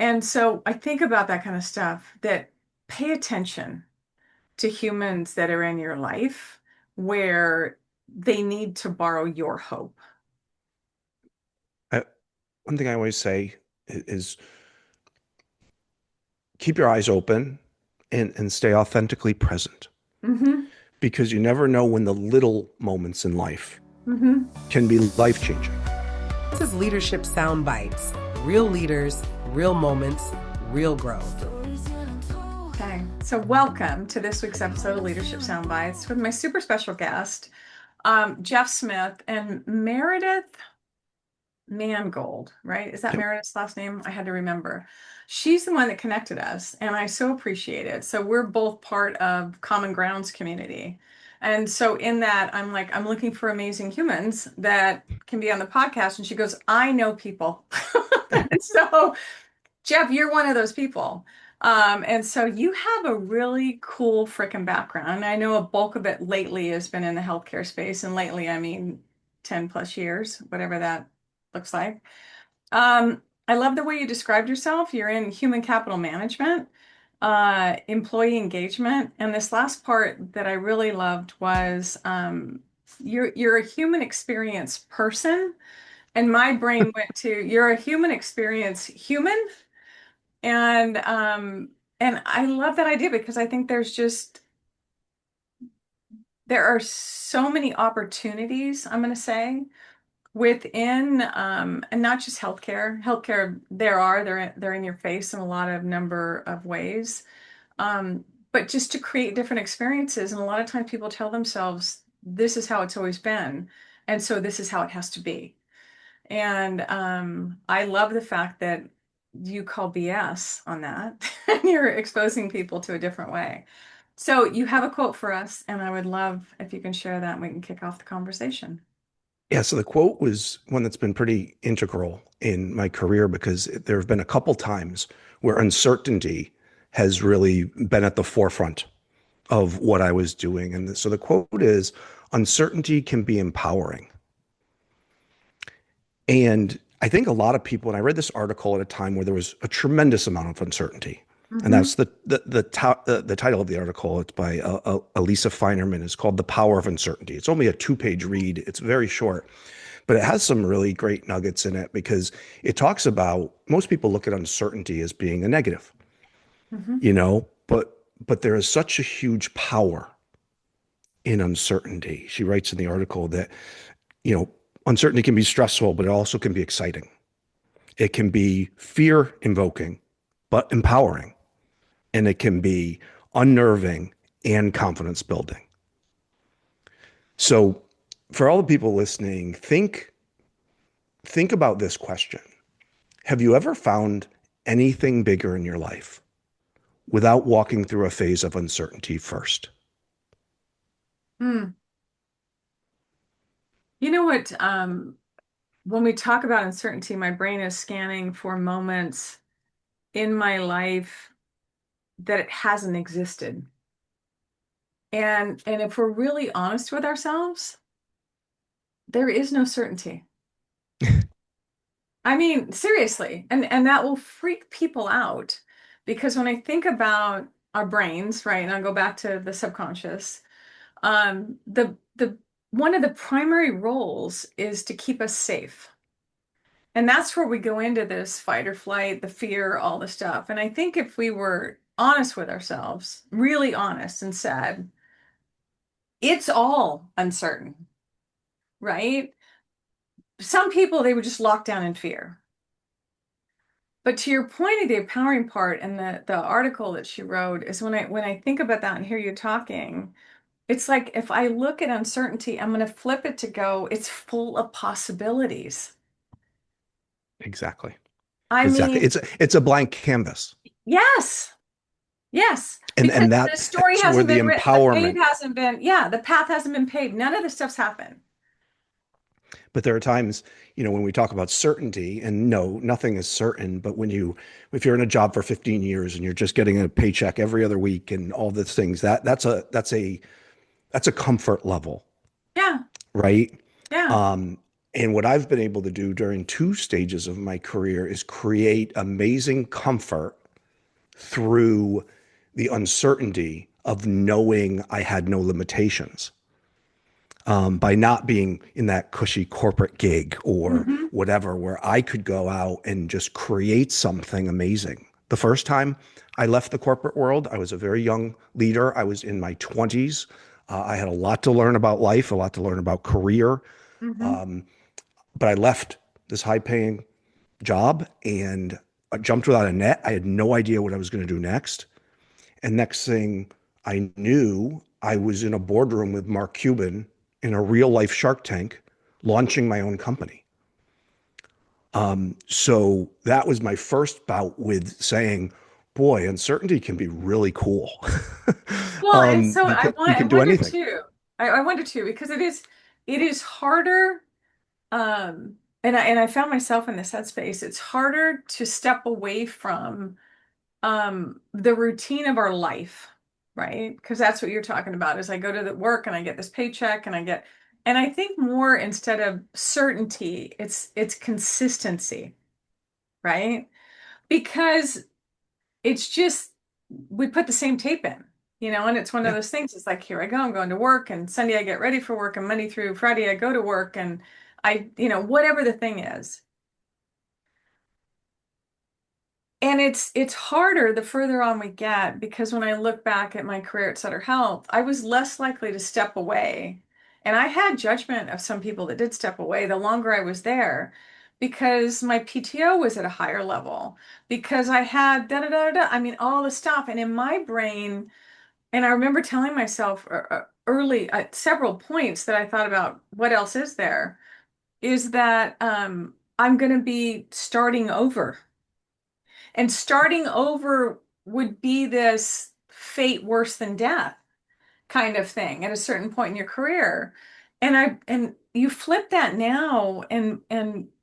And so I think about that kind of stuff, that pay attention to humans that are in your life where they need to borrow your hope. I, one thing I always say is keep your eyes open and stay authentically present Hmm. because you never know when the little moments in life Hmm. can be life changing. This is Leadership Sound Bites. Real leaders, real moments, real growth. Okay, so welcome to this week's episode of Leadership Soundbites with my super special guest, Jeff Smith and Meredith Mangold, right? Is that Yep. Meredith's last name? I had to remember. She's the one that connected us, and I so appreciate it. So we're both part of Common Grounds community. And so in that, I'm like, I'm looking for amazing humans that can be on the podcast. And she goes, I know people. And so Jeff, you're one of those people. And so you have a really cool freaking background. I know a bulk of it lately has been in the healthcare space, and lately, I mean 10 plus years, whatever that looks like. I love the way you described yourself. You're in human capital management, employee engagement, and this last part that I really loved was you're a human experience person, and my brain went to you're a human experience human. And I love that idea because I think there are so many opportunities, I'm going to say, within and not just healthcare. Healthcare, they're in your face in a lot of number of ways. But just to create different experiences. And a lot of times people tell themselves, this is how it's always been, and so this is how it has to be. And I love the fact that you call BS on that and you're exposing people to a different way. So you have a quote for us, and I would love if you can share that and we can kick off the conversation. Yeah, so the quote was one that's been pretty integral in my career because there have been a couple times where uncertainty has really been at the forefront of what I was doing. And so the quote is, uncertainty can be empowering. And I think a lot of people, and I read this article at a time where there was a tremendous amount of uncertainty. And Hmm. that's the title of the article. It's by Elisa Feinerman. It's called "The Power of Uncertainty." It's only a 2-page read. It's very short, but it has some really great nuggets in it because it talks about most people look at uncertainty as being a negative, Hmm. but there is such a huge power in uncertainty. She writes in the article that, you know, uncertainty can be stressful, but it also can be exciting. It can be fear invoking, but empowering. And it can be unnerving and confidence building. So for all the people listening, think about this question. Have you ever found anything bigger in your life without walking through a phase of uncertainty first? Hmm. You know what? When we talk about uncertainty, my brain is scanning for moments in my life that it hasn't existed. And if we're really honest with ourselves, there is no certainty. I mean, seriously, and that will freak people out because when I think about our brains, right, and I go back to the subconscious, the one of the primary roles is to keep us safe. And that's where we go into this fight or flight, the fear, all the stuff. And I think if we were honest with ourselves, really honest and said, it's all uncertain, right? Some people they would just lock down in fear. But to your point of the empowering part and the article that she wrote is when I think about that and hear you talking, it's like if I look at uncertainty, I'm going to flip it to go, it's full of possibilities. Exactly. I Exactly. mean, It's a blank canvas. yes, yes, because And the story that's where hasn't the been written, the pave empowerment. hasn't been, yeah, the path hasn't been paved. None of this stuff's happened. But there are times, when we talk about certainty, and no, nothing is certain, but if you're in a job for 15 years and you're just getting a paycheck every other week and all these things, that's a comfort level, Yeah, right? yeah. Um, And what I've been able to do during two stages of my career is create amazing comfort through the uncertainty of knowing I had no limitations, by not being in that cushy corporate gig or Hmm. whatever, where I could go out and just create something amazing. The first time I left the corporate world, I was a very young leader. I was in my 20s. I had a lot to learn about life, a lot to learn about career. Hmm. But I left this high paying job and I jumped without a net. I had no idea what I was going to do next. And next thing I knew, I was in a boardroom with Mark Cuban in a real life Shark Tank launching my own company. So that was my first bout with saying, boy, uncertainty can be really cool. Well, and so Because you I can do wonder anything. too. I wonder too because it is harder. And I found myself in this headspace. It's harder to step away from the routine of our life, right? Because that's what you're talking about. Is I go to the work and I get this paycheck and and I think more instead of certainty, it's consistency, right? Because it's just we put the same tape in, and it's one of Yeah. those things. It's like, here I go, I'm going to work, and Sunday I get ready for work, and Monday through Friday I go to work, and whatever the thing is. And it's harder the further on we get because when I look back at my career at Sutter Health, I was less likely to step away. And I had judgment of some people that did step away the longer I was there because my PTO was at a higher level, because I had da da da da, I mean, all the stuff. And in my brain, and I remember telling myself early at several points that I thought about what else is there, is that I'm going to be starting over. And starting over would be this fate worse than death kind of thing at a certain point in your career. And you flip that now and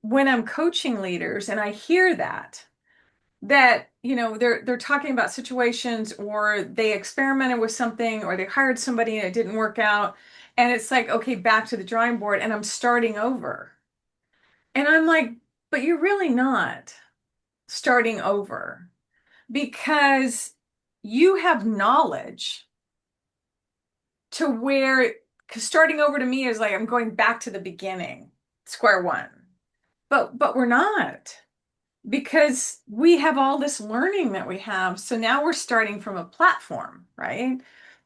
when I'm coaching leaders and I hear that they're talking about situations or they experimented with something or they hired somebody and it didn't work out and it's like, okay, back to the drawing board and I'm starting over. And I'm like, but you're really not starting over because you have knowledge to where, because starting over to me is like I'm going back to the beginning, square one. But we're not, because we have all this learning that we have. So now we're starting from a platform, right?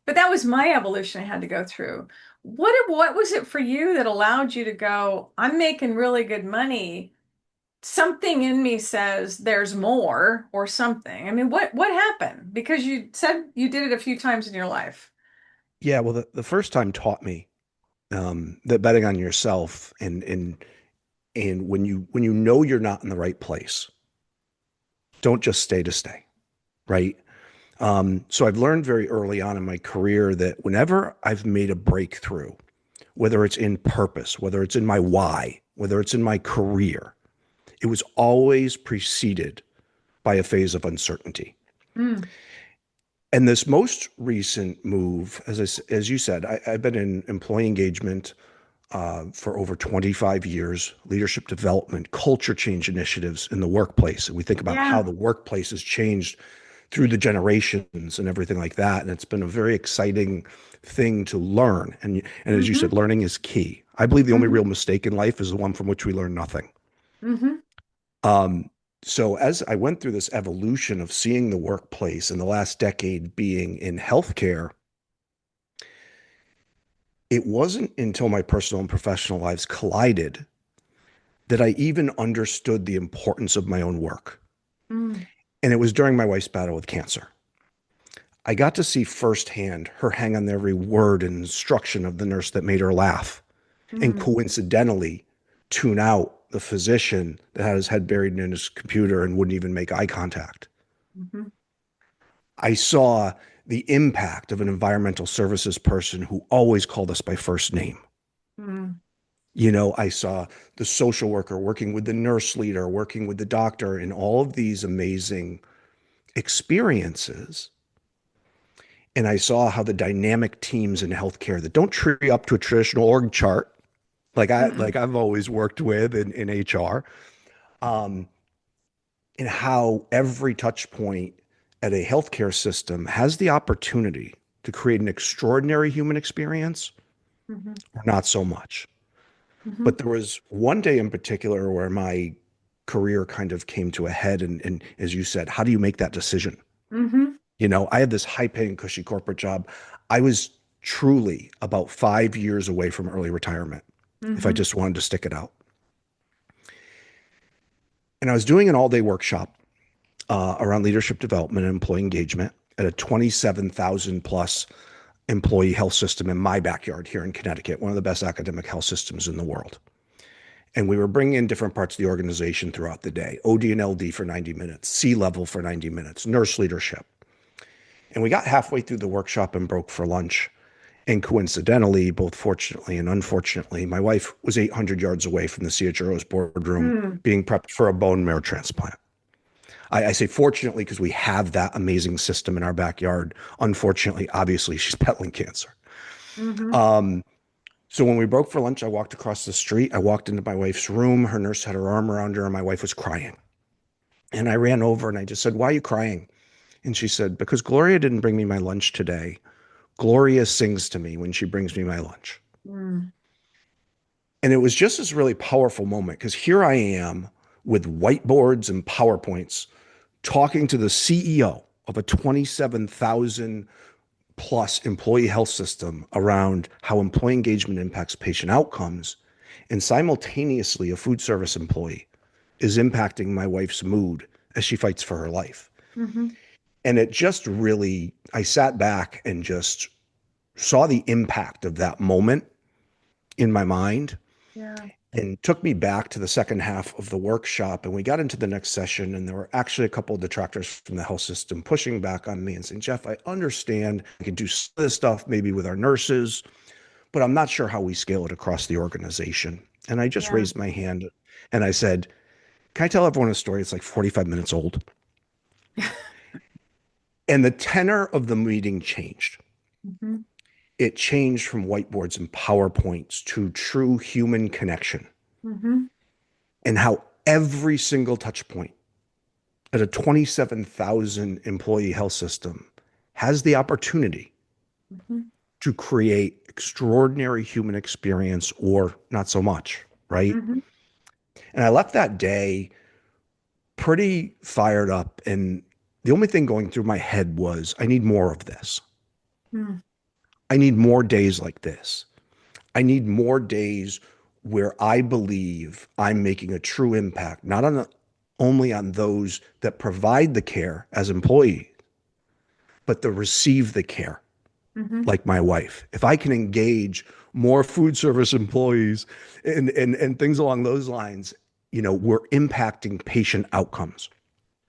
But that was my evolution I had to go through. What was it for you that allowed you to go, I'm making really good money, something in me says there's more or something. I mean, what happened? Because you said you did it a few times in your life. Yeah. Well, the first time taught me that betting on yourself and when you know you're not in the right place, don't just stay to stay, right? So I've learned very early on in my career that whenever I've made a breakthrough, whether it's in purpose, whether it's in my why, whether it's in my career, it was always preceded by a phase of uncertainty. Mm, And this most recent move, as you said, I've been in employee engagement for over 25 years, leadership development, culture change initiatives in the workplace. And we think about how yeah. the workplace has changed through the generations and everything like that. And it's been a very exciting thing to learn. And as you Hmm. said, learning is key. I believe the only Hmm. real mistake in life is the one from which we learn nothing. Hmm. Um, so as I went through this evolution of seeing the workplace in the last decade being in healthcare, it wasn't until my personal and professional lives collided that I even understood the importance of my own work. Mm, And it was during my wife's battle with cancer. I got to see firsthand her hang on every word and instruction of the nurse that made her laugh, and mm, coincidentally tune out the physician that had his head buried in his computer and wouldn't even make eye contact. hmm. I saw the impact of an environmental services person who always called us by first name. Mm, I saw the social worker working with the nurse leader, working with the doctor, and all of these amazing experiences. And I saw how the dynamic teams in healthcare that don't tree up to a traditional org chart, Mm-mm. I've always worked with in HR, um, and how every touch point at a healthcare system has the opportunity to create an extraordinary human experience Mhm. or not so much. But Mhm. there was one day in particular where my career kind of came to a head. And as you said, how do you make that decision? Mhm. I had this high paying, cushy corporate job. I was truly about 5 years away from early retirement if I Mhm. just wanted to stick it out. And I was doing an all day workshop around leadership development and employee engagement at a 27,000 plus employee health system in my backyard here in Connecticut, one of the best academic health systems in the world. And we were bringing in different parts of the organization throughout the day: OD and LD for 90 minutes, C level for 90 minutes, nurse leadership. And we got halfway through the workshop and broke for lunch. And coincidentally, both fortunately and unfortunately, my wife was 800 yards away from the CHRO's boardroom Mm. being prepped for a bone marrow transplant. I say fortunately because we have that amazing system in our backyard. Unfortunately, obviously, she's battling cancer. Mhm. Um, so when we broke for lunch, I walked across the street. I walked into my wife's room. Her nurse had her arm around her, and my wife was crying. And I ran over and I just said, "Why are you crying?" And she said, "Because Gloria didn't bring me my lunch today. Gloria sings to me when she brings me my lunch." Mm. And it was just this really powerful moment because here I am with whiteboards and PowerPoints talking to the CEO of a 27,000 plus employee health system around how employee engagement impacts patient outcomes. And simultaneously, a food service employee is impacting my wife's mood as she fights for her life. Mhm. And it just really, I sat back and just saw the impact of that moment in my mind Yeah. and took me back to the second half of the workshop. And we got into the next session, and there were actually a couple of detractors from the health system pushing back on me and saying, "Jeff, I understand we can do this stuff maybe with our nurses, but I'm not sure how we scale it across the organization." And I just Yeah. raised my hand and I said, "Can I tell everyone a story? It's like 45 minutes old." And the tenor of the meeting changed. Mhm. It changed from whiteboards and PowerPoints to true human connection, Mhm. and how every single touch point at a 27,000 employee health system has the opportunity Mhm. to create extraordinary human experience or not so much, right? Mhm. And I left that day pretty fired up. And the only thing going through my head was, I need more of this. Mm. I need more days like this. I need more days where I believe I'm making a true impact, not on only on those that provide the care as employees, but that receive the care, Mhm. like my wife. If I can engage more food service employees and things along those lines, we're impacting patient outcomes.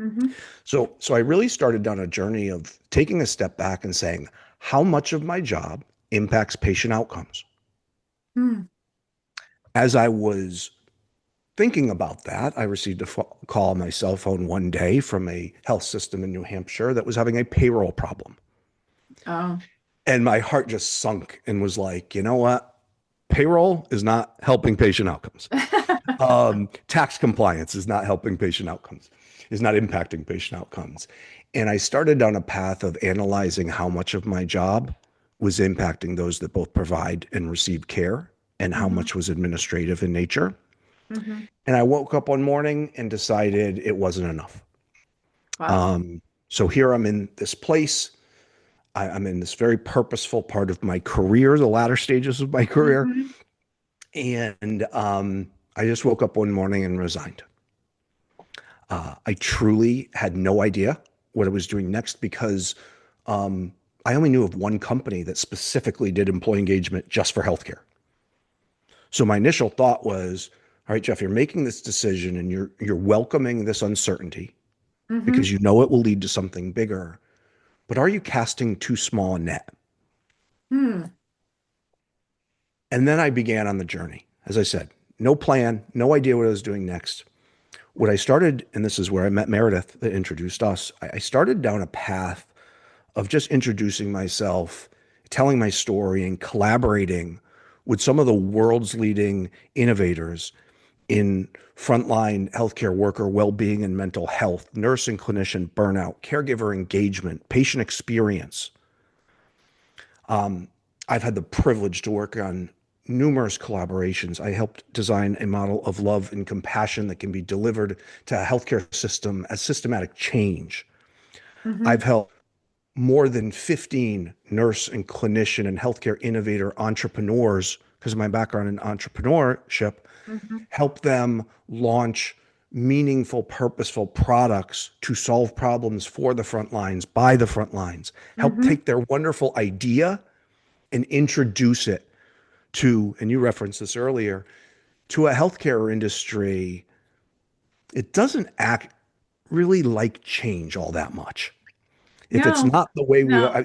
Mhm. So I really started down a journey of taking a step back and saying, how much of my job impacts patient outcomes? Mm. As I was thinking about that, I received a call on my cell phone one day from a health system in New Hampshire that was having a payroll problem. Oh. And my heart just sunk and was like, you know what? Payroll is not helping patient outcomes. Tax compliance is not helping patient outcomes, is not impacting patient outcomes. And I started down a path of analyzing how much of my job was impacting those that both provide and receive care, and how Mhm. much was administrative in nature. Mhm. And I woke up one morning and decided it wasn't enough. Wow. So here I'm in this place. I'm in this very purposeful part of my career, the latter stages of my career. Mhm. And I just woke up one morning and resigned. I truly had no idea what I was doing next because I only knew of one company that specifically did employee engagement just for healthcare. So my initial thought was, all right, Jeff, you're making this decision and you're welcoming this uncertainty because Mhm. you know it will lead to something bigger. But are you casting too small a net? Mm. And then I began on the journey. As I said, no plan, no idea what I was doing next. What I started, and this is where I met Meredith that introduced us, I started down a path of just introducing myself, telling my story, and collaborating with some of the world's leading innovators in frontline healthcare worker well-being and mental health, nurse and clinician burnout, caregiver engagement, patient experience. I've had the privilege to work on numerous collaborations. I helped design a model of love and compassion that can be delivered to a healthcare system as systematic change. Mm-hmm. I've helped more than 15 nurse and clinician and healthcare innovator entrepreneurs, because of my background in entrepreneurship, Mm-hmm. help them launch meaningful, purposeful products to solve problems for the front lines, by the front lines, help Mm-hmm. take their wonderful idea and introduce it to, and you referenced this earlier, to a healthcare industry. It doesn't act really like change all that much. If it's No, not the way no.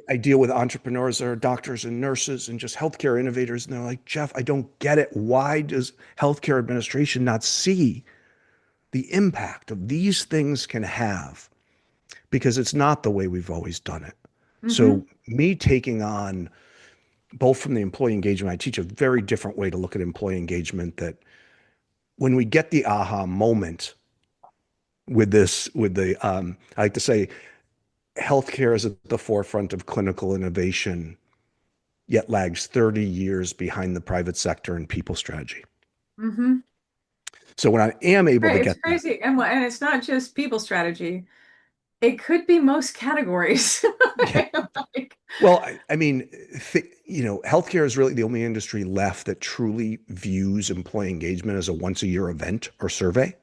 I deal with entrepreneurs or doctors and nurses and just healthcare innovators, and they're like, Jeff, I don't get it. Why does healthcare administration not see the impact of these things can have? Because it's not the way we've always done it. Mm-hmm. So me taking on both from the employee engagement, I teach a very different way to look at employee engagement, that when we get the aha moment with this, with the, I like to say, healthcare is at the forefront of clinical innovation, yet lags 30 years behind the private sector and people strategy. Mm-hmm. So when I am able to It's get that, crazy. And it's not just people strategy. It could be most categories. yeah, Like, well, I mean, healthcare is really the only industry left that truly views employee engagement as a once a year event or survey,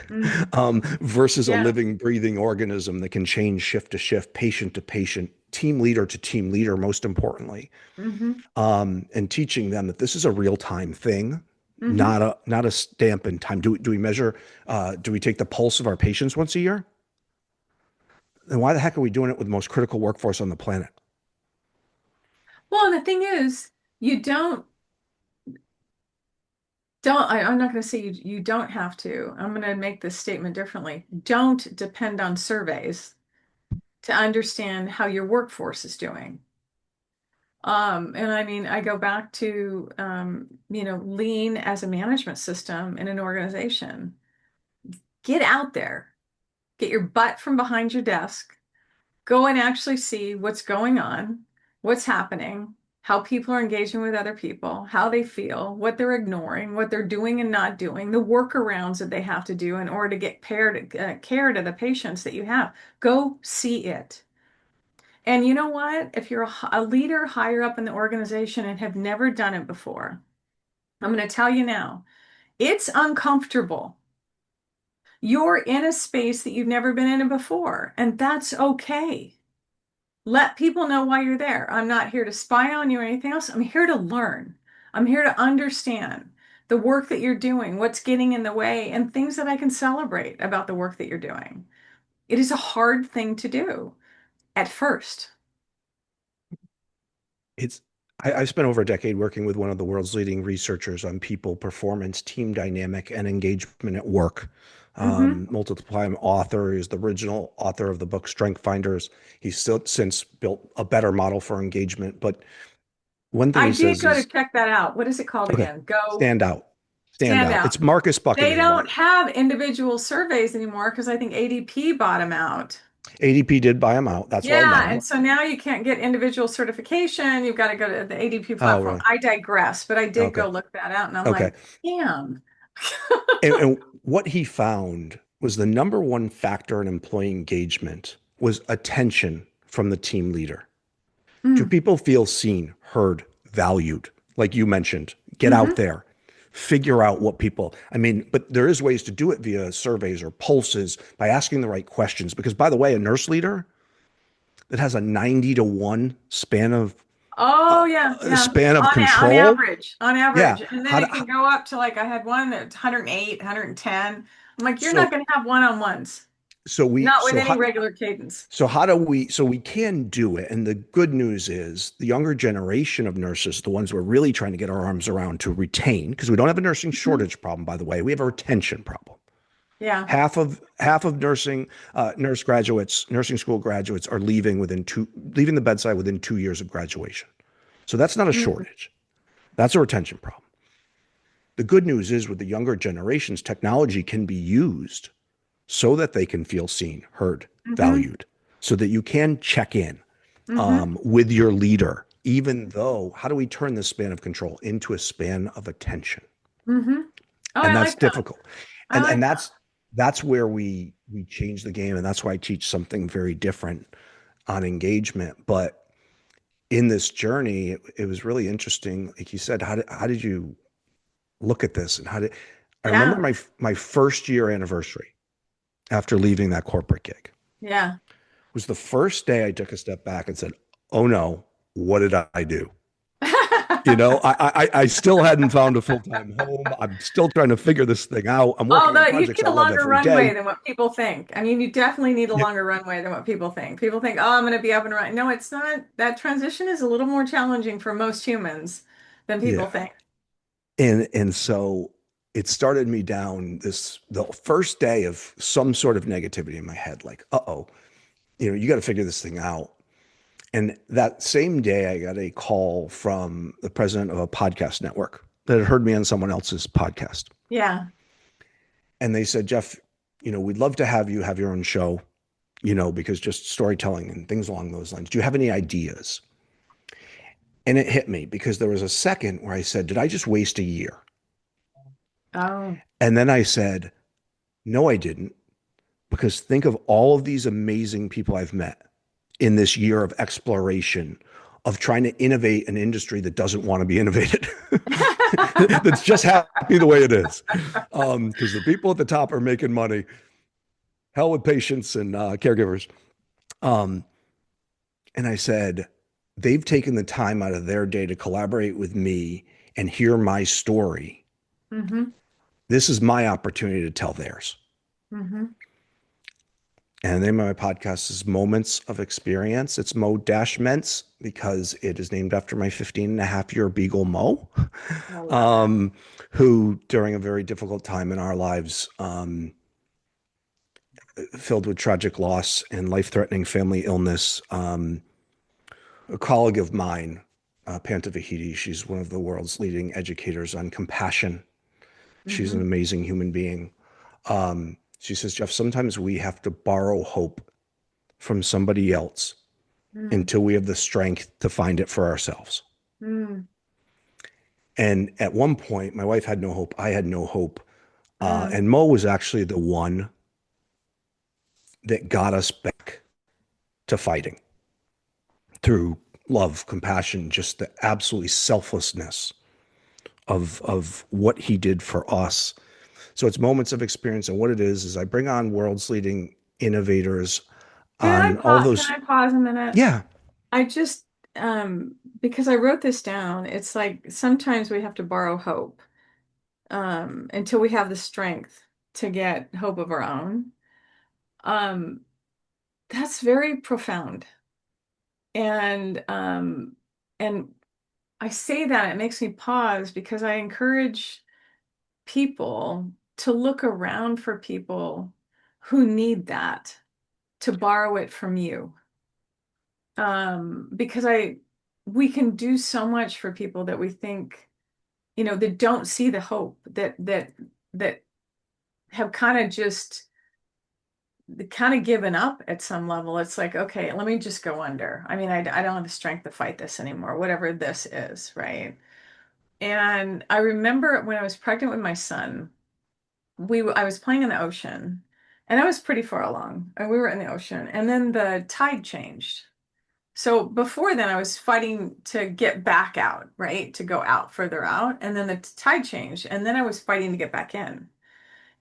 mm, versus a yeah. living, breathing organism that can change shift to shift, patient to patient, team leader to team leader, most importantly, Mm-hmm. and teaching them that this is a real time thing, Mm-hmm. not a stamp in time. Do we measure? Do we take the pulse of our patients once a year? Then why the heck are we doing it with the most critical workforce on the planet? Well, and the thing is, you I'm not going to say you don't have to. I'm going to make this statement differently. Don't depend on surveys to understand how your workforce is doing. And I mean, I go back to, lean as a management system in an organization. Get out there, get your butt from behind your desk, go and actually see what's going on, what's happening, how people are engaging with other people, how they feel, what they're ignoring, what they're doing and not doing, the workarounds that they have to do in order to get care to the patients that you have. Go see it. And you know what? If you're a leader higher up in the organization and have never done it before, I'm going to tell you now, it's uncomfortable. You're in a space that you've never been in before, and that's okay. Let people know why you're there. I'm not here to spy on you or anything else. I'm here to learn. I'm here to understand the work that you're doing, what's getting in the way, and things that I can celebrate about the work that you're doing. It is a hard thing to do at first. It's I've spent over a decade working with one of the world's leading researchers on people, performance, team dynamic, and engagement at work. Hmm. Multiple-time author. He's the original author of the book Strength Finders. He's still since built a better model for engagement. But one thing I he did says go to is, check that out. What is it called okay, again? Go stand out, stand stand out. out. It's Marcus They Buckingham, right? don't have individual surveys anymore because I think ADP bought them out. ADP did buy him out. That's well Yeah, known. and so now you can't get individual certification. You've got to go to the ADP Oh, platform. really? I digress, but I did Okay. go look that out and I'm Okay. like, damn. And what he found was the number one factor in employee engagement was attention from the team leader. Do Mm. people feel seen, heard, valued? Like you mentioned, get out Hmm. there, figure out what people, I mean, but there is ways to do it via surveys or pulses by asking the right questions. Because by the way, a nurse leader that has a 90 to 1 Oh yeah, yeah. span of control. On Yeah. average. And then it can go up to like I had one that's 108, 110. I'm like, you're not So, going to have one-on-ones, so we, not with so any how, regular cadence. So how do we, so we can do it. And the good news is the younger generation of nurses, the ones we're really trying to get our arms around to retain, because we don't have a nursing Mhm. shortage problem, by the way. We have a retention problem. Yeah. Half of nurse graduates, nursing school graduates are leaving the bedside within 2 years of graduation. So that's not a Mm. shortage. That's a retention problem. The good news is with the younger generations, technology can be used so that they can feel seen, heard, Mm-hmm. valued, so that you can check in Mm-hmm. with your leader, even though, how do we turn this span of control into a span of attention? Mm-hmm. Oh, And I that's like that. difficult. I And like and that. that's where we change the game. And that's why I teach something very different on engagement. But in this journey, it was really interesting. Like you said, how did you look at this? And how did I remember Yeah. my first year anniversary after leaving that corporate gig Yeah. was the first day I took a step back and said, "Oh no, what did I do?" I still hadn't found a full time home. I'm still trying to figure this thing out. I'm working on Although you projects need I a love longer every runway day. than what people think. I mean, you definitely need a Yeah, longer runway than what people think. People think, oh, I'm going to be up and running. No, it's not. That transition is a little more challenging for most humans than people yeah. think. And so it started me down the first day of some sort of negativity in my head, like, uh-oh, you got to figure this thing out. And that same day, I got a call from the president of a podcast network that had heard me on someone else's podcast. Yeah. And they said, Jeff, we'd love to have you have your own show, because just storytelling and things along those lines. Do you have any ideas? And it hit me because there was a second where I said, did I just waste a year? Oh. And then I said, no, I didn't. Because think of all of these amazing people I've met in this year of exploration, of trying to innovate an industry that doesn't want to be innovated, that's just happy the way it is. Because the people at the top are making money. Hell with patients and caregivers. Um, and I said, they've taken the time out of their day to collaborate with me and hear my story. Mm-hmm. This is my opportunity to tell theirs. Mm-hmm. And the name of my podcast is Moments of Experience. It's Mo Dash Ments because it is named after my 15 and a half year beagle, Mo, I love it. um, who during a very difficult time in our lives, filled with tragic loss and life threatening family illness, a colleague of mine, Panta Vahidi, she's one of the world's leading educators on compassion. She's an Mm-hmm. amazing human being. She says, Jeff, sometimes we have to borrow hope from somebody else Mm-hmm. until we have the strength to find it for ourselves. Mm-hmm. And at one point, my wife had no hope. I had no hope. Mm-hmm. And Mo was actually the one that got us back to fighting through love, compassion, just the absolutely selflessness of what he did for us. So it's moments of experience. And what it is I bring on world's leading innovators on all Can those. I pause a minute? Yeah. I just because I wrote this down, it's like sometimes we have to borrow hope until we have the strength to get hope of our own. Um, that's very profound. And and I say that it makes me pause because I encourage people to look around for people who need that, to borrow it from you. Because we can do so much for people that we think, that don't see the hope, that have kind of given up at some level. It's like, okay, let me just go under. I mean, I don't have the strength to fight this anymore, whatever this is, right? And I remember when I was pregnant with my son, I was playing in the ocean, and I was pretty far along, and we were in the ocean, and then the tide changed. So before then, I was fighting to get back out, right? To go out further out. And then the tide changed. And then I was fighting to get back in.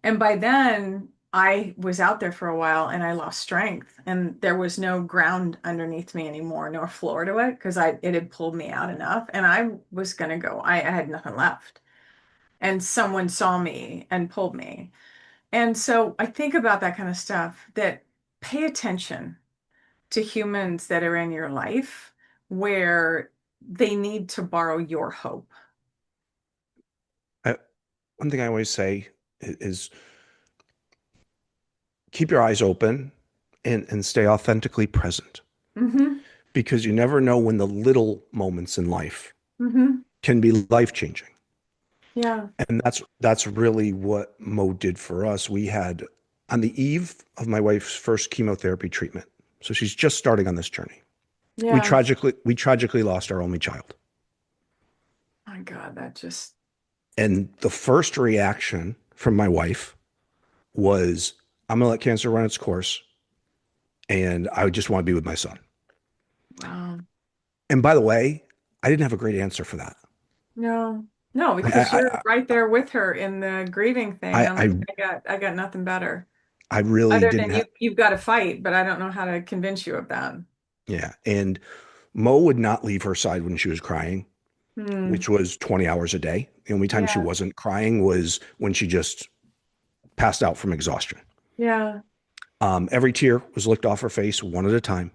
And by then, I was out there for a while and I lost strength. And there was no ground underneath me anymore, nor floor to it, because it had pulled me out enough. And I was going to go. I had nothing left. And someone saw me and pulled me. And so I think about that kind of stuff, that pay attention to humans that are in your life where they need to borrow your hope. I, one thing I always say is keep your eyes open and stay authentically present Hmm. because you never know when the little moments in life Hmm. can be life-changing. Yeah. And that's really what Mo did for us. We had on the eve of my wife's first chemotherapy treatment. So she's just starting on this journey. Yeah. We tragically lost our only child. My God, that just, And the first reaction from my wife was, I'm gonna let cancer run its course and I just want to be with my son. wow. And by the way, I didn't have a great answer for that. No, no, because you're I right there with her in the grieving thing. I And I'm like, I, I got nothing better I really other didn't than have, you've got to fight, but I don't know how to convince you of that. yeah. And Mo would not leave her side when she was crying, Hmm. which was 20 hours a day. The only time she Yeah. wasn't crying was when she just passed out from exhaustion. Yeah. Every tear was licked off her face one at a time,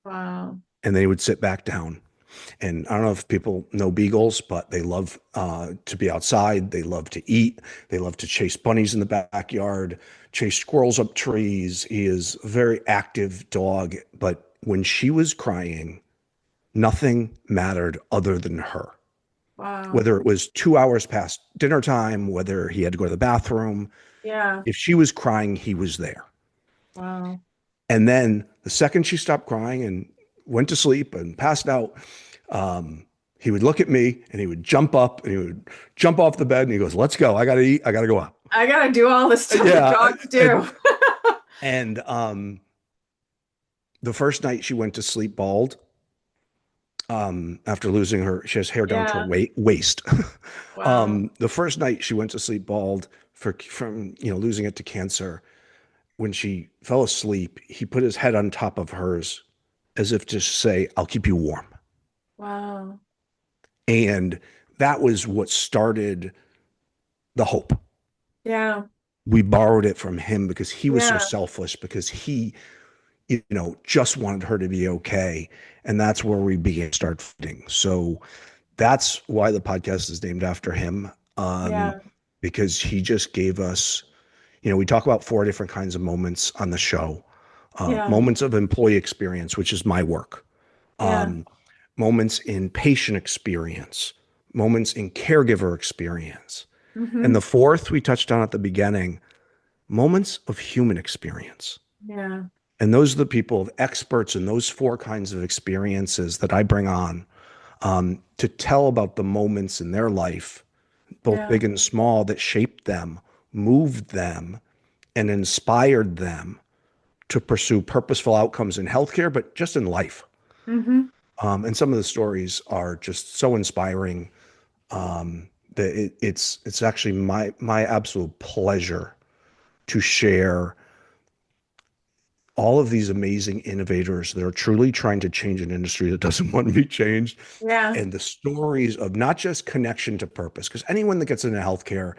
Wow. and they would sit back down. And I don't know if people know beagles, but they love to be outside. They love to eat. They love to chase bunnies in the backyard, chase squirrels up trees. He is a very active dog. But when she was crying, nothing mattered other than her. Wow. Whether it was 2 hours past dinner time, whether he had to go to the bathroom, Yeah. if she was crying, he was there. Wow. And then the second she stopped crying and went to sleep and passed out, um, he would look at me and he would jump up and he would jump off the bed and he goes, "Let's go. I got to eat. I got to go out." I gotta do all the stuff that Yeah. dogs do. And the first night she went to sleep bald, after losing her, she has hair down to her Yeah. waist. Wow. The first night she went to sleep bald from losing it to cancer. When she fell asleep, he put his head on top of hers as if to say, "I'll keep you warm." Wow. And that was what started the hope. Yeah. We borrowed it from him because he was so Yeah. selfless, because he, just wanted her to be okay. And that's where we began to start fighting. So that's why the podcast is named after him. Yeah. Because he just gave us, we talk about four different kinds of moments on the show. Yeah. Moments of employee experience, which is my work. Yeah. Moments in patient experience, moments in caregiver experience. And Hmm. the fourth we touched on at the beginning, moments of human experience. Yeah. And those are the people of experts in those four kinds of experiences that I bring on, to tell about the moments in their life, both Yeah. big and small, that shaped them, moved them, and inspired them to pursue purposeful outcomes in healthcare, but just in life. Hmm. And some of the stories are just so inspiring, that it's actually my absolute pleasure to share all of these amazing innovators that are truly trying to change an industry that doesn't want to be changed, Yeah. and the stories of not just connection to purpose, because anyone that gets into healthcare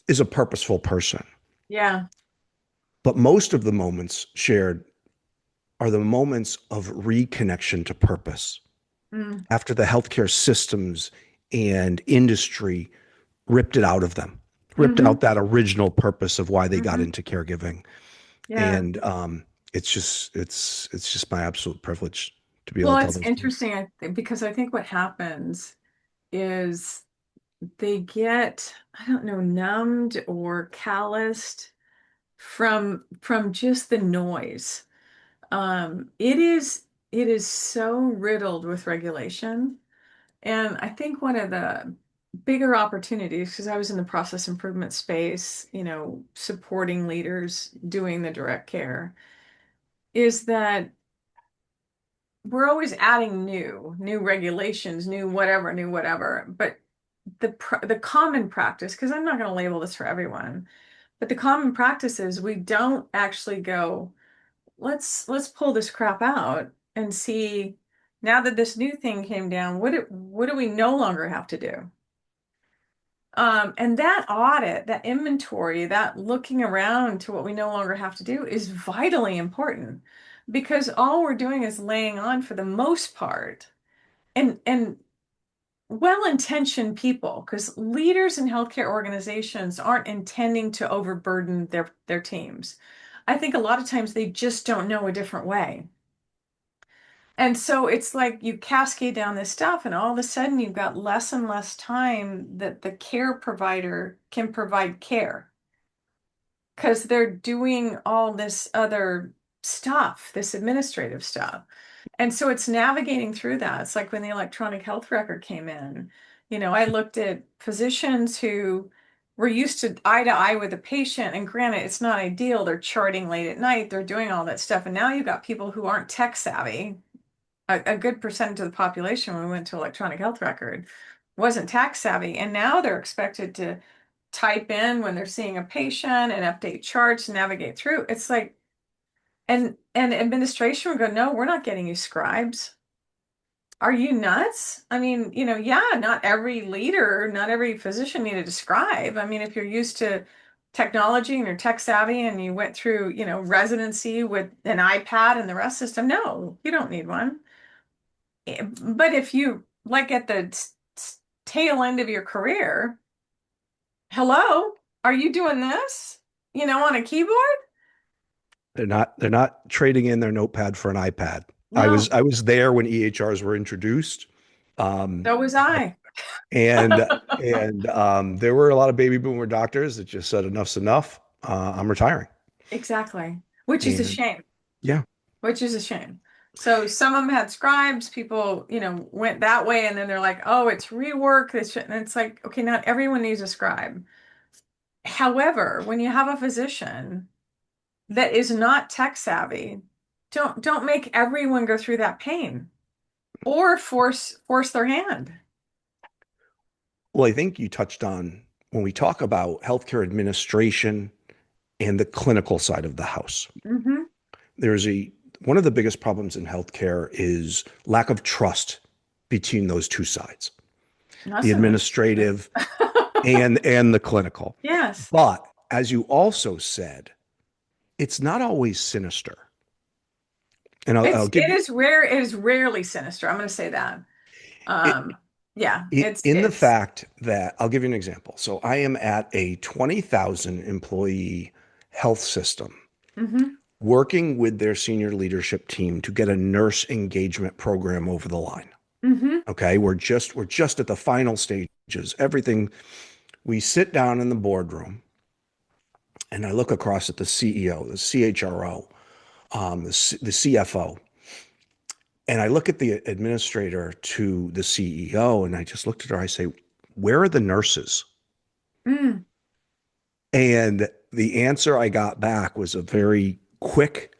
is a purposeful person, Yeah. but most of the moments shared are the moments of reconnection to purpose Mm. after the healthcare systems and industry ripped it out of them, ripped Hmm. out that original purpose of why they got Hmm. into caregiving. Yeah. And it's just my absolute privilege to be able Well, to tell it's those stories. interesting because I think what happens is they get, I don't know, numbed or calloused from just the noise. It is so riddled with regulation. And I think one of the bigger opportunities, because I was in the process improvement space, supporting leaders doing the direct care, is that we're always adding new regulations, new whatever. But the common practice, because I'm not going to label this for everyone, but the common practice is we don't actually go, let's pull this crap out and see now that this new thing came down, what do we no longer have to do? And that audit, that inventory, that looking around to what we no longer have to do is vitally important because all we're doing is laying on for the most part and well-intentioned people, because leaders in healthcare organizations aren't intending to overburden their teams. I think a lot of times they just don't know a different way. And so it's like you cascade down this stuff, and all of a sudden you've got less and less time that the care provider can provide care because they're doing all this other stuff, this administrative stuff. And so it's navigating through that. It's like when the electronic health record came in, I looked at physicians who were used to eye with a patient. And granted, it's not ideal. They're charting late at night, they're doing all that stuff. And now you've got people who aren't tech savvy. A good percentage of the population, when we went to electronic health record, wasn't tech savvy. And now they're expected to type in when they're seeing a patient and update charts, navigate through. It's like, and administration would go, no, we're not getting you scribes. Are you nuts? I mean, yeah, not every leader, not every physician needed a scribe. I mean, if you're used to technology and you're tech savvy and you went through, residency with an iPad and the rest system, no, you don't need one. But if you like at the tail end of your career, hello, are you doing this? On a keyboard? They're not trading in their notepad for an iPad. I was No, I was there when EHRs were introduced. so was I. There were a lot of baby boomer doctors that just said enough's enough. I'm retiring. Exactly. Which is a And shame. yeah, Which is a shame. So some of them had scribes, people, went that way, and then they're like, oh, it's rework. And it's like, okay, not everyone needs a scribe. However, when you have a physician that is not tech savvy, don't make everyone go through that pain or force their hand. well, I think you touched on when we talk about healthcare administration and the clinical side of the house. Hmm. There's a One of the biggest problems in healthcare is lack of trust between those two sides, Not the so much. administrative and the clinical. Yes. But as you also said, it's not always sinister. And I'll give It you is rare. It is rarely sinister. I'm going to say that. it, Um, yeah, in the it's. fact that I'll give you an example. So I am at a 20,000 employee health system Hmm. working with their senior leadership team to get a nurse engagement program over the line. Hmm. Okay, we're just at the final stages. Everything, we sit down in the boardroom and I look across at the CEO, the CHRO, the CFO, and I look at the administrator to the CEO, and I just looked at her. I say, "Where are the nurses?" Mm. And the answer I got back was a very quick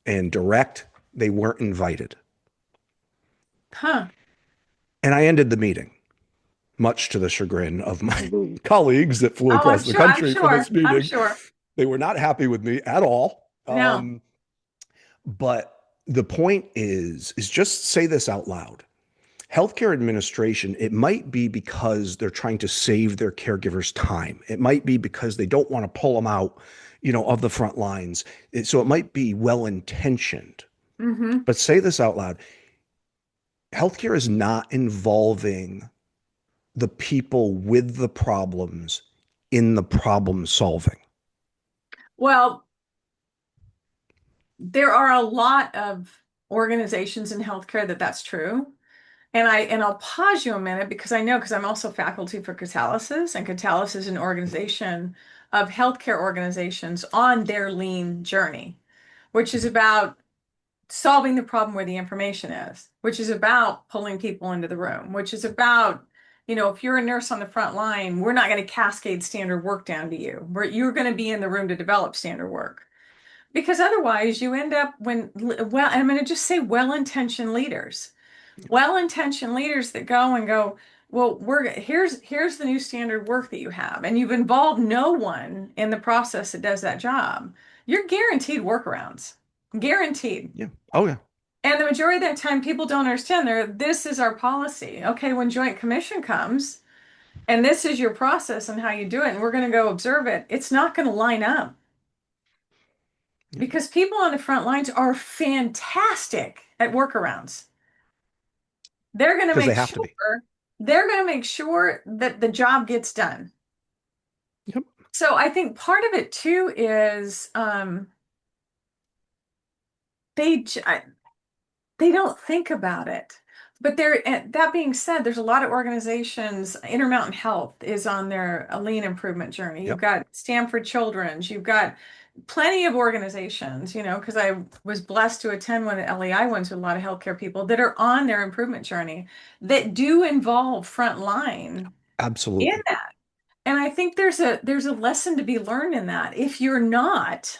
and direct. They weren't invited. Huh. And I ended the meeting, much to the chagrin of my colleagues that flew Oh, across the I'm country for this sure. I'm meeting. sure. They were not happy with me at all. No. But the point is just say this out loud. Healthcare administration, it might be because they're trying to save their caregivers time. It might be because they don't want to pull them out, of the front lines. So it might be well intentioned. Hmm. But say this out loud. Healthcare is not involving the people with the problems in the problem solving. Well, there are a lot of organizations in healthcare that's true. And I'll pause you a minute because I'm also faculty for Catalysis, and Catalysis is an organization of healthcare organizations on their lean journey, which is about solving the problem where the information is, which is about pulling people into the room, which is about, if you're a nurse on the front line, we're not going to cascade standard work down to you. You're going to be in the room to develop standard work. Because otherwise you end up I'm going to just say well-intentioned leaders. Well-intentioned leaders that go and go, well, here's the new standard work that you have, and you've involved no one in the process that does that job. You're guaranteed workarounds. Guaranteed. Yeah. Oh, yeah. And the majority of that time, people don't understand this is our policy. Okay, when Joint Commission comes and this is your process and how you do it, and we're going to go observe it, it's not going to line up Yeah. because people on the front lines are fantastic at workarounds. They're going to Because they make have to sure be. they're going to make sure that the job gets done. Yep. So I think part of it too is they they don't think about it. But there, that being said, there's a lot of organizations. Intermountain Health is on their a lean improvement journey. You've Yep, got Stanford Children's. You've got plenty of organizations, because I was blessed to attend one of the LEI ones with a lot of healthcare people that are on their improvement journey that do involve frontline in absolutely. that. And I think there's a lesson to be learned in that. If you're not,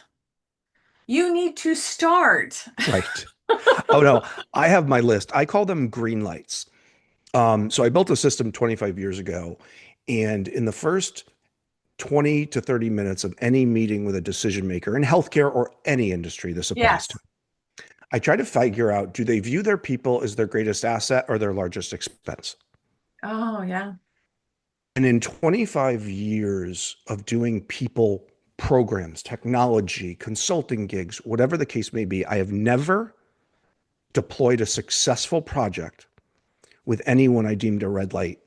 you need to start. Right. Oh no, I have my list. I call them green lights. So I built a system 25 years ago, and in the first 20 to 30 minutes of any meeting with a decision maker in healthcare or any industry this applies to, Yes. I try to figure out, do they view their people as their greatest asset or their largest expense? Oh, yeah. And in 25 years of doing people programs, technology, consulting gigs, whatever the case may be, I have never deployed a successful project with anyone I deemed a red light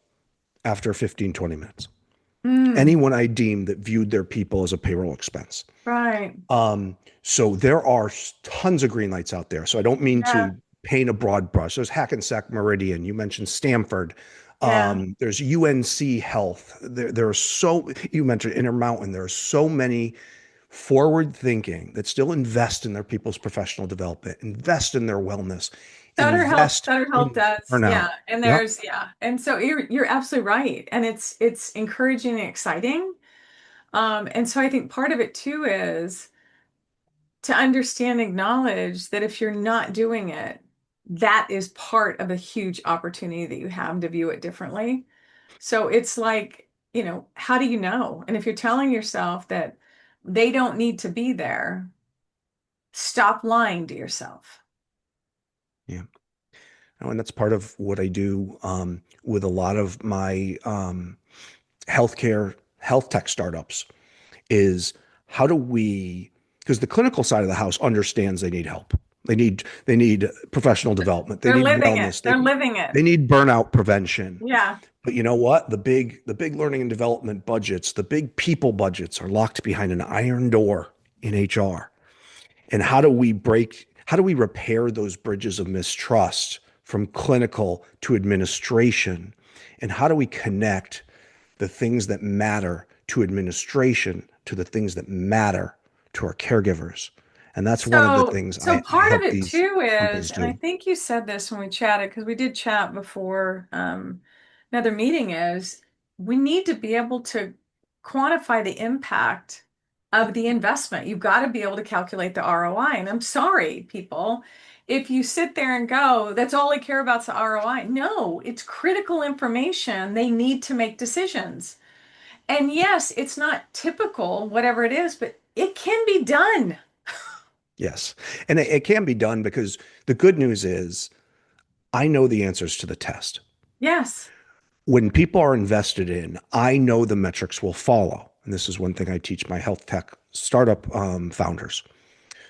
after 15, 20 minutes. Mm, Anyone I deemed that viewed their people as a payroll expense. right. So there are tons of green lights out there. So I don't mean Yeah. to paint a broad brush. There's Hackensack Meridian. You mentioned Stanford. Yeah. There's UNC Health. There are so, you mentioned Intermountain. There are so many forward thinking that still invest in their people's professional development, invest in their wellness, invest Sutter Health in does. burnout. Yeah. And Yep. there's, yeah. And so you're absolutely right. And it's encouraging and exciting. And so I think part of it too is to understand, acknowledge that if you're not doing it, that is part of a huge opportunity that you have to view it differently. So it's like, how do you know? And if you're telling yourself that they don't need to be there, stop lying to yourself. Yeah. Oh, and that's part of what I do with a lot of my healthcare health tech startups is how do we, because the clinical side of the house understands they need help. They need professional development. They They're need living it. wellness. They're living it. They need burnout prevention. Yeah. But you know what? The big learning and development budgets, the big people budgets are locked behind an iron door in HR. And how do we repair those bridges of mistrust from clinical to administration? And how do we connect the things that matter to administration to the things that matter to our caregivers? And that's one of the things So I part of help it these too is, companies and I do. think you said this when we chatted, because we did chat before another meeting, is we need to be able to quantify the impact of the investment. You've got to be able to calculate the ROI. And I'm sorry, people, if you sit there and go, that's all I care about is the ROI. No, it's critical information. They need to make decisions. And yes, it's not typical, whatever it is, but it can be done. Yes. And it can be done because the good news is I know the answers to the test. Yes. When people are invested in, I know the metrics will follow. And this is one thing I teach my health tech startup founders.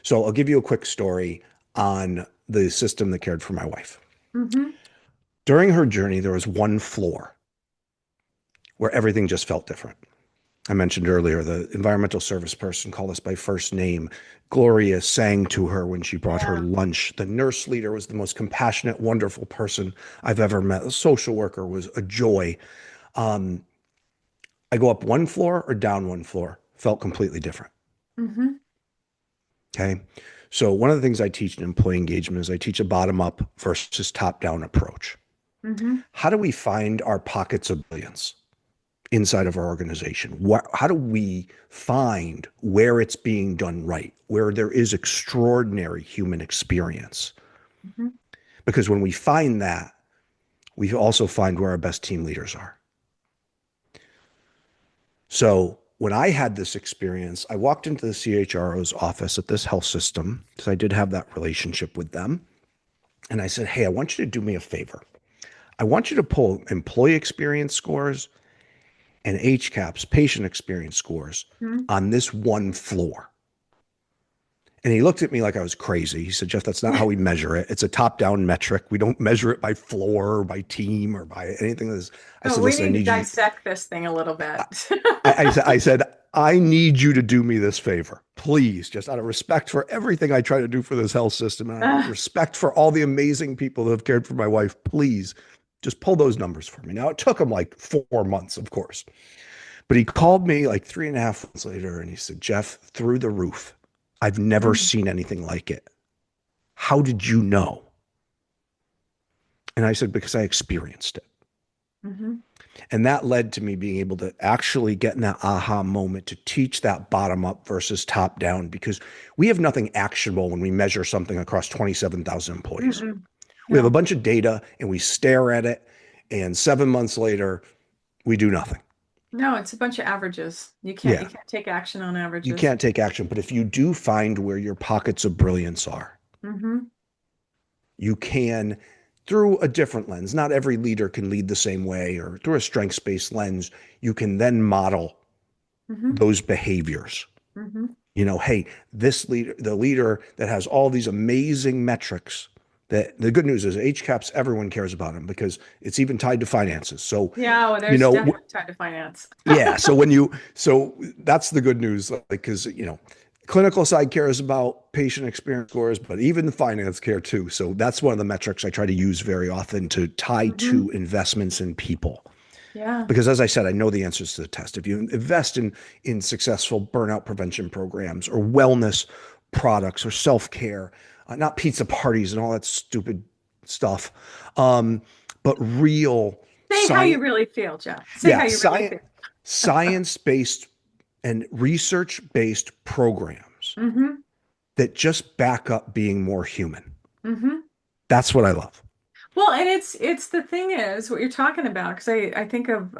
So I'll give you a quick story on the system that cared for my wife. Hmm. During her journey, there was one floor where everything just felt different. I mentioned earlier the environmental service person called us by first name. Gloria sang to her when she brought her Yeah. lunch. The nurse leader was the most compassionate, wonderful person I've ever met. The social worker was a joy. Um, I go up one floor or down one floor, felt completely different. Hmm. Okay. So, one of the things I teach in employee engagement is I teach a bottom up versus top down approach. Hmm. How do we find our pockets of brilliance inside of our organization? How do we find where it's being done right, where there is extraordinary human experience? Hmm. Because when we find that, we also find where our best team leaders are. So when I had this experience, I walked into the CHRO's office at this health system because I did have that relationship with them. And I said, hey, I want you to do me a favor. I want you to pull employee experience scores and HCAPS, patient experience scores, Hmm. on this one floor. And he looked at me like I was crazy. He said, Jeff, that's not how we measure it. It's a top down metric. We don't measure it by floor or by team or by anything. I Oh, said, we listen, I need to need you. dissect this thing a little bit. I said, I need you to do me this favor. Please, just out of respect for everything I try to do for this health system and out of Ugh. respect for all the amazing people that have cared for my wife, please just pull those numbers for me. Now, it took him like 4 months, of course, but he called me like 3.5 months later and he said, Jeff, through the roof. I've never seen anything like it. How did you know? And I said, because I experienced it. Mm-hmm. And that led to me being able to actually get in that aha moment to teach that bottom up versus top down because we have nothing actionable when we measure something across 27,000 employees. Mm-mm. We have a No, bunch of data and we stare at it. And 7 months later, we do nothing. no, it's a bunch of averages. You Yeah, can't take action on you averages. can't take action. But if you do find where your pockets of brilliance are, Mm-hmm. you can, through a different lens, not every leader can lead the same way, or through a strengths based lens, you can then model Mm-hmm. those behaviors. Mm-hmm. Hey, this leader, the leader that has all these amazing metrics, that the good news is HCAPS, everyone cares about them because it's even tied to finances. So, Yeah, well, you there's know, definitely tied to finance. yeah. So that's the good news, like, because, clinical side cares about patient experience scores, but even the finance care too. So that's one of the metrics I try to use very often to tie Mm-hmm. to investments in people. Yeah. Because as I said, I know the answers to the test. If you invest in successful burnout prevention programs or wellness products or self-care, not pizza parties and all that stupid stuff, um, but real Say how you science, really feel, Jeff. Say how yeah, you really science, feel. science-based and research-based programs Mm-hmm. that just back up being more human. Mm-hmm. That's what I love. Well, and it's the thing is what you're talking about because I think of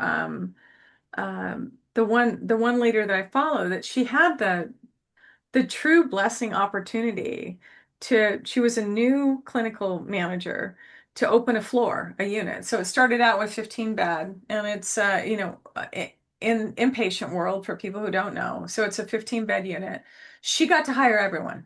the one leader that I follow that she had the true blessing opportunity to she was a new clinical manager to open a floor, a unit. So it started out with 15 bed and it's in inpatient world for people who don't know. So it's a 15-bed unit. She got to hire everyone.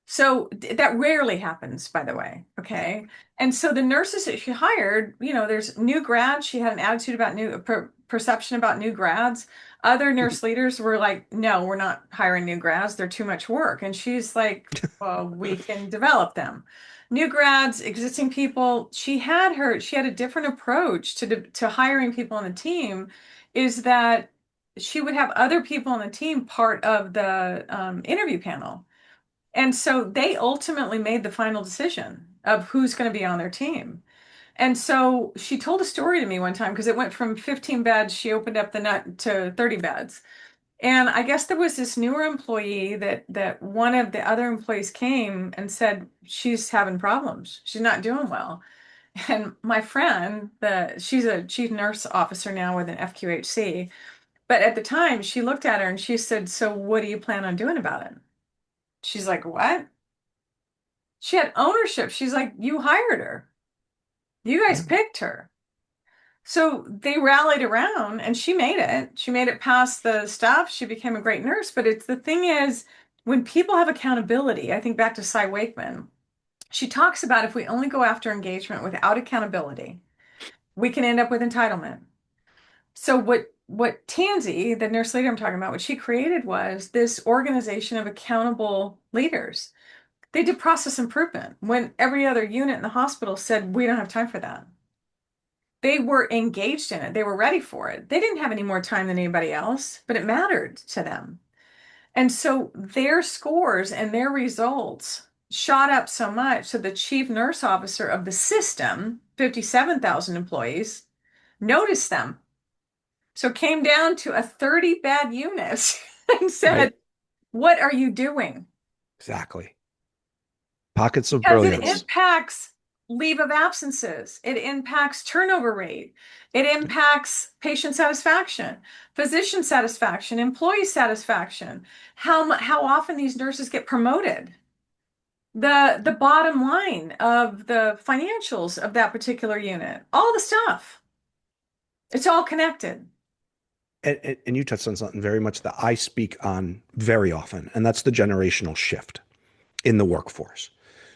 So that rarely happens, by the way. Okay. And so the nurses that she hired, there's new grads. She had an attitude about perception about new grads. Other nurse leaders were like, no, we're not hiring new grads. They're too much work. And she's like, well, we can develop them. New grads, existing people. She had a different approach to hiring people on the team is that she would have other people on the team part of the interview panel. And so they ultimately made the final decision of who's going to be on their team. And so she told a story to me one time because it went from 15 beds, she opened up the nut to 30 beds. And I guess there was this newer employee that one of the other employees came and said she's having problems. She's not doing well. And my friend, she's a chief nurse officer now with an FQHC, but at the time she looked at her and she said, "So what do you plan on doing about it?" She's like, "What?" She had ownership. She's like, you hired her. You guys Yeah. picked her. So they rallied around and she made it. She made it past the stuff. She became a great nurse. But it's the thing is, when people have accountability, I think back to Cy Wakeman, she talks about if we only go after engagement without accountability, we can end up with entitlement. So what Tansy, the nurse leader I'm talking about, what she created was this organization of accountable leaders. They did process improvement when every other unit in the hospital said, we don't have time for that. They were engaged in it. They were ready for it. They didn't have any more time than anybody else, but it mattered to them. And so their scores and their results shot up so much. So the chief nurse officer of the system, 57,000 employees, noticed them. So came down to a 30 bed unit and Right. said, what are you doing? Exactly. Pockets of Because it brilliance. impacts leave of absences, it impacts turnover rate, it impacts patient satisfaction, physician satisfaction, employee satisfaction, how often these nurses get promoted, the bottom line of the financials of that particular unit, all the stuff. It's all connected. And you touched on something very much that I speak on very often, and that's the generational shift in the workforce.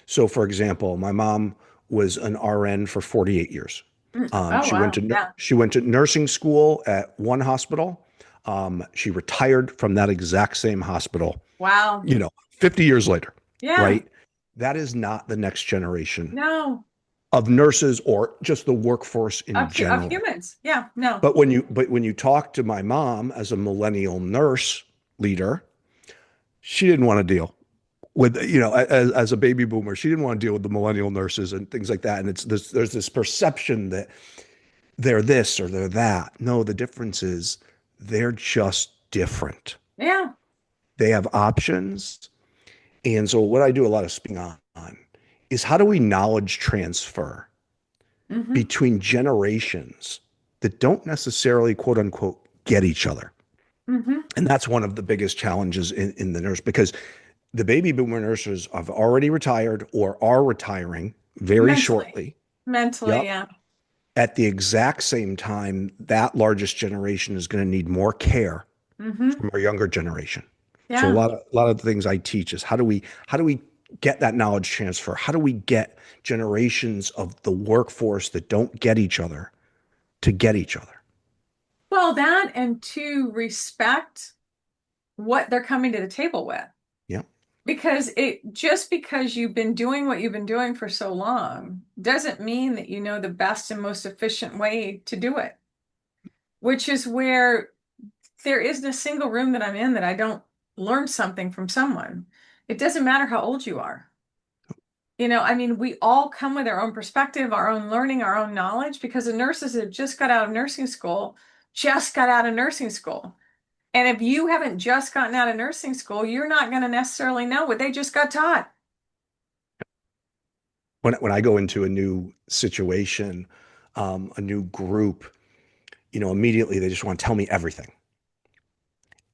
So, for example, my mom was an RN for 48 years. Oh, wow. Yeah. She went to nursing school at one hospital. She retired from that exact same hospital, Wow. 50 years later, Yeah. right? That is not the next generation No. of nurses or just the workforce in Of general. humans. Yeah. No. But when you talk to my mom as a millennial nurse leader, she didn't want to deal with, as a baby boomer, she didn't want to deal with the millennial nurses and things like that. And there's this perception that they're this or they're that. No, the difference is they're just different. Yeah. They have options. And so what I do a lot of speaking on is how do we knowledge transfer Mm-hmm. between generations that don't necessarily quote unquote get each other. Mm-hmm. And that's one of the biggest challenges in the nurse because the baby boomer nurses have already retired or are retiring very Mentally. shortly. Mentally, Yep. yeah. At the exact same time, that largest generation is going to need more care Mm-hmm. from our younger generation. So a Yeah. lot of the things I teach is how do we get that knowledge transfer? How do we get generations of the workforce that don't get each other to get each other? Well, that and to respect what they're coming to the table with. Yeah. Because it just because you've been doing what you've been doing for so long doesn't mean that you know the best and most efficient way to do it, which is where there isn't a single room that I'm in that I don't learn something from someone. It doesn't matter how old you are. I mean, we all come with our own perspective, our own learning, our own knowledge, because the nurses that just got out of nursing school just got out of nursing school. And if you haven't just gotten out of nursing school, you're not going to necessarily know what they just got taught. When I go into a new situation, a new group, immediately they just want to tell me everything.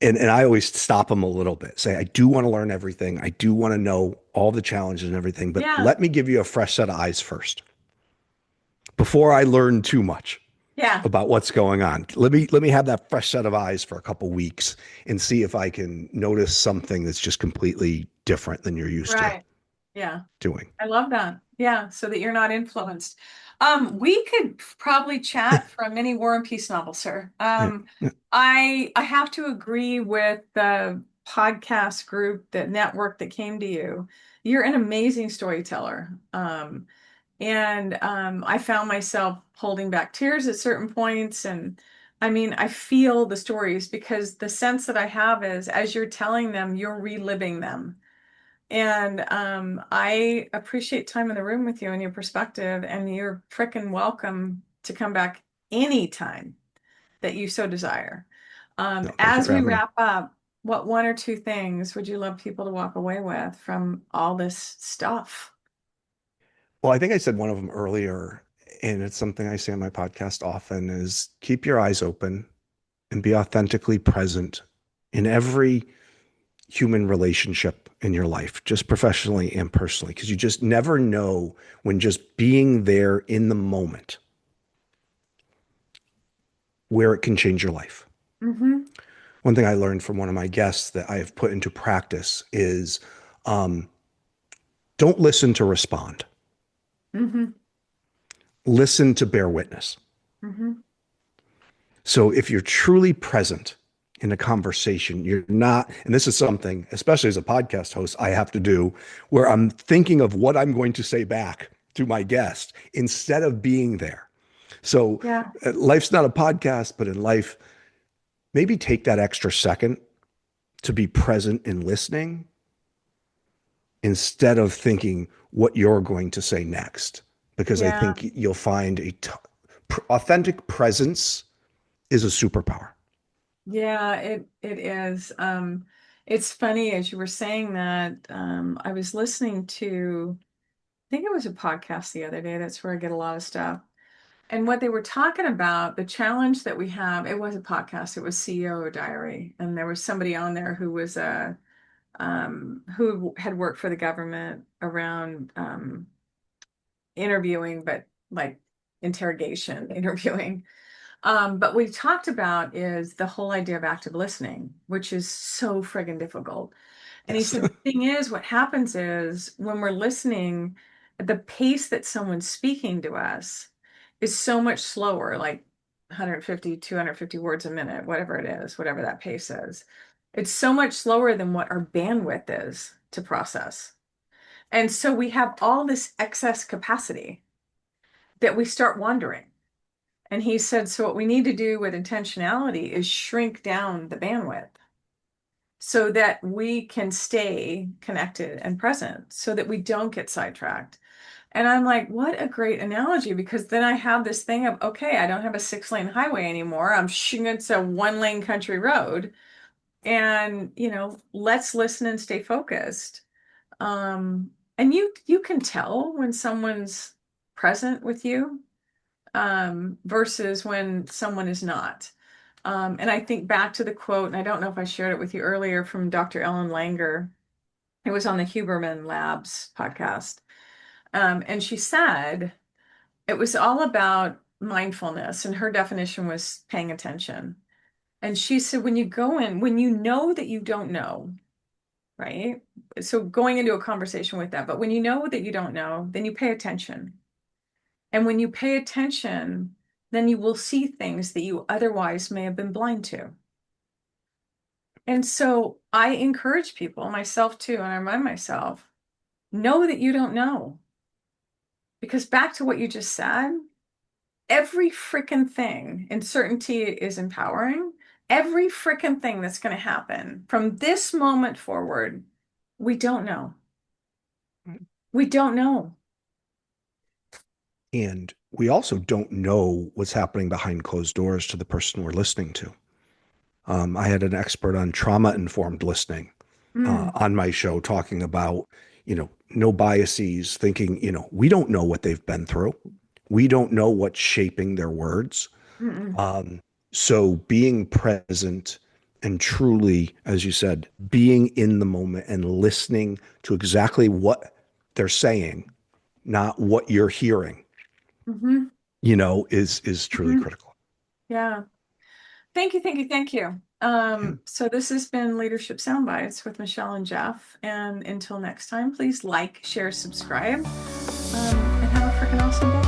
And I always stop them a little bit, say, I do want to learn everything. I do want to know all the challenges and everything, but Yeah. let me give you a fresh set of eyes first before I learn too much Yeah. about what's going on. Let me have that fresh set of eyes for a couple weeks and see if I can notice something that's just completely different than you're used to Right. Yeah. doing. I love that. Yeah. So that you're not influenced. We could probably chat for a mini War and Peace novel, sir. Yeah. Yeah. I have to agree with the podcast group, the network that came to you. You're an amazing storyteller. And I found myself holding back tears at certain points. And I mean, I feel the stories because the sense that I have is as you're telling them, you're reliving them. And I appreciate time in the room with you and your perspective, and you're frickin' welcome to come back anytime that you so desire. No, thank you As for we having me. wrap up, what one or two things would you love people to walk away with from all this stuff? Well, I think I said one of them earlier, and it's something I say on my podcast often is keep your eyes open and be authentically present in every human relationship in your life, just professionally and personally, because you just never know when just being there in the moment where it can change your life. Mm-hmm. One thing I learned from one of my guests that I have put into practice is um, don't listen to respond, Mm-hmm. listen to bear witness. Mm-hmm. So if you're truly present in a conversation, you're not, and this is something, especially as a podcast host, I have to do where I'm thinking of what I'm going to say back to my guest instead of being there. So Yeah. life's not a podcast, but in life, maybe take that extra second to be present in listening instead of thinking what you're going to say next. Because I Yeah. think you'll find authentic presence is a superpower. Yeah, it is. It's funny as you were saying that, I was listening to, I think it was a podcast the other day. That's where I get a lot of stuff. And what they were talking about, the challenge that we have, it was a podcast, it was CEO Diary. And there was somebody on there who was who had worked for the government around interviewing, but like interrogation, interviewing. But what we talked about is the whole idea of active listening, which is so friggin' difficult. And he Yes. said, the thing is, what happens is when we're listening, the pace that someone's speaking to us is so much slower. Like 150, 250 words a minute, whatever it is, whatever that pace is. It's so much slower than what our bandwidth is to process. And so we have all this excess capacity that we start wandering. And he said, so what we need to do with intentionality is shrink down the bandwidth so that we can stay connected and present so that we don't get sidetracked. And I'm like, what a great analogy, because then I have this thing of, okay, I don't have a 6-lane highway anymore. It's a 1-lane country road. And, let's listen and stay focused. And you can tell when someone's present with you, versus when someone is not. And I think back to the quote, and I don't know if I shared it with you earlier, from Dr. Ellen Langer. It was on the Huberman Labs podcast. And she said it was all about mindfulness, and her definition was paying attention. And she said, when you go in, when you know that you don't know, right? So going into a conversation with that, but when you know that you don't know, then you pay attention. And when you pay attention, then you will see things that you otherwise may have been blind to. And so I encourage people, myself too, and I remind myself, know that you don't know. Because back to what you just said, every freaking thing, and certainty is empowering, every freaking thing that's going to happen from this moment forward, we don't know. We don't know. And we also don't know what's happening behind closed doors to the person we're listening to. I had an expert on trauma-informed listening Mm, on my show talking about, no biases, thinking, we don't know what they've been through. We don't know what's shaping their words. mm, Um, so being present and truly, as you said, being in the moment and listening to exactly what they're saying, not what you're hearing, mm, is truly mm. critical. Yeah. Thank you, thank you, thank you. Yeah. So this has been Leadership Soundbites with Michelle and Jeff. And until next time, please like, share, subscribe, and have a freaking awesome day.